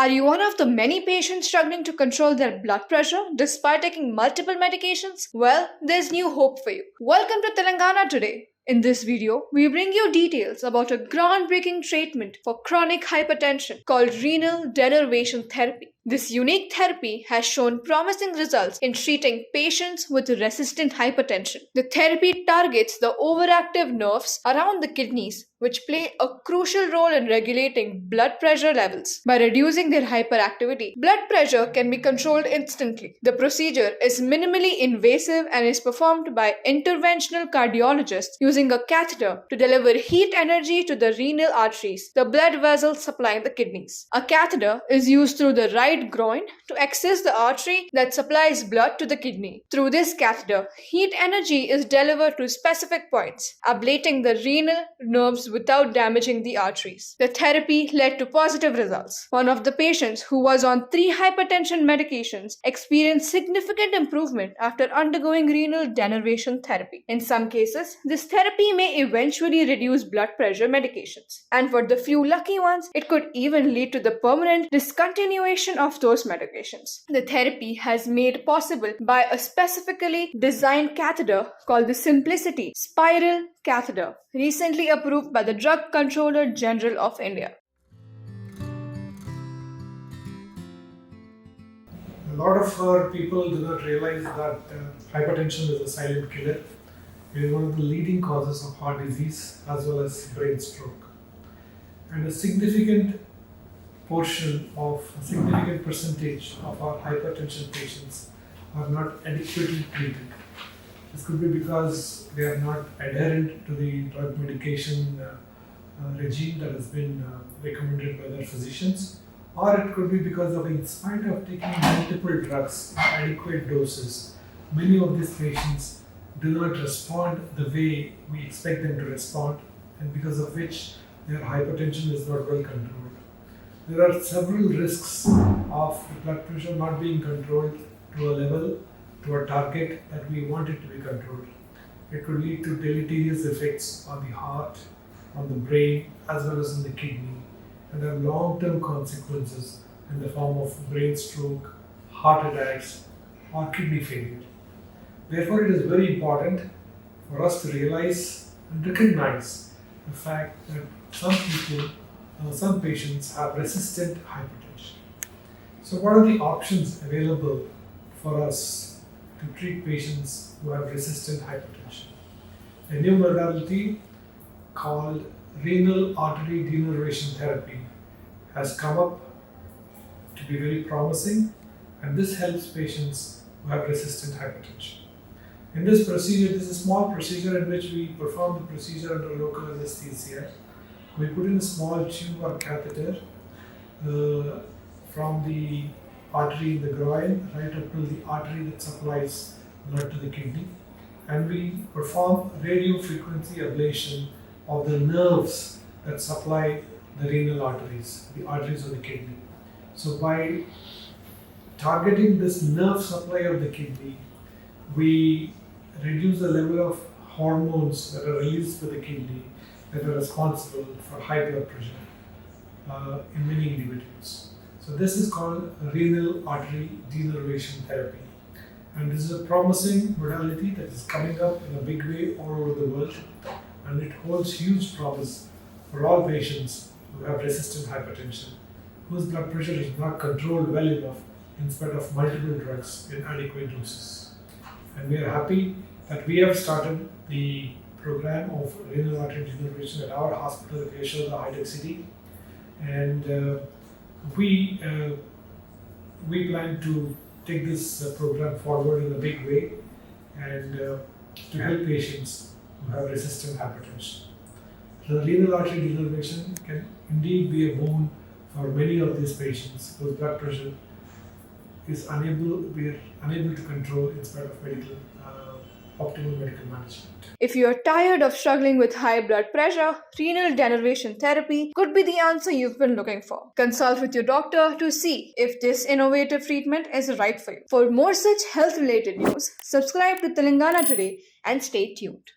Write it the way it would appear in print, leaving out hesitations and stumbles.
Are you one of the many patients struggling to control their blood pressure despite taking multiple medications? Well, there's new hope for you. Welcome to Telangana Today. In this video, we bring you details about a groundbreaking treatment for chronic hypertension called renal denervation therapy. This unique therapy has shown promising results in treating patients with resistant hypertension. The therapy targets the overactive nerves around the kidneys, which play a crucial role in regulating blood pressure levels. By reducing their hyperactivity, blood pressure can be controlled instantly. The procedure is minimally invasive and is performed by interventional cardiologists using a catheter to deliver heat energy to the renal arteries, the blood vessels supplying the kidneys. A catheter is used through the right groin to access the artery that supplies blood to the kidney. Through this catheter, heat energy is delivered to specific points, ablating the renal nerves without damaging the arteries. The therapy led to positive results. One of the patients who was on 3 hypertension medications experienced significant improvement after undergoing renal denervation therapy. In some cases, this therapy may eventually reduce blood pressure medications, and for the few lucky ones, it could even lead to the permanent discontinuation of those medications. The therapy has made possible by a specifically designed catheter called the Simplicity Spiral Catheter, recently approved by the Drug Controller General of India. A lot of our people do not realize that hypertension is a silent killer. It is one of the leading causes of heart disease as well as brain stroke. And a significant percentage of our hypertension patients are not adequately treated. This could be because they are not adherent to the drug medication regime that has been recommended by their physicians, or it could be because of, in spite of taking multiple drugs in adequate doses, many of these patients do not respond the way we expect them to respond, and because of which their hypertension is not well controlled. There are several risks of the blood pressure not being controlled to a level, to a target that we want it to be controlled. It could lead to deleterious effects on the heart, on the brain, as well as on the kidney, and have long-term consequences in the form of brain stroke, heart attacks, or kidney failure. Therefore, it is very important for us to realize and recognize the fact that some patients have resistant hypertension. So what are the options available for us to treat patients who have resistant hypertension? A new modality called renal artery denervation therapy has come up to be very promising, and this helps patients who have resistant hypertension. In this procedure, this is a small procedure in which we perform the procedure under local anesthesia. We put in a small tube or catheter from the artery in the groin right up to the artery that supplies blood to the kidney, and we perform radio frequency ablation of the nerves that supply the renal arteries, the arteries of the kidney. So by targeting this nerve supply of the kidney, we reduce the level of hormones that are released by the kidney that are responsible for high blood pressure in many individuals. So this is called renal artery denervation therapy. And this is a promising modality that is coming up in a big way all over the world, and it holds huge promise for all patients who have resistant hypertension, whose blood pressure is not controlled well enough in spite of multiple drugs in adequate doses. And we are happy that we have started the program of renal artery denervation at our hospital at Yashoda, High-Tech City, and we plan to take this program forward in a big way and to help patients who have resistant hypertension. The renal artery denervation can indeed be a boon for many of these patients whose blood pressure is unable to control in spite of optimal medical management. If you are tired of struggling with high blood pressure, renal denervation therapy could be the answer you've been looking for. Consult with your doctor to see if this innovative treatment is right for you. For more such health-related news, subscribe to Telangana Today and stay tuned.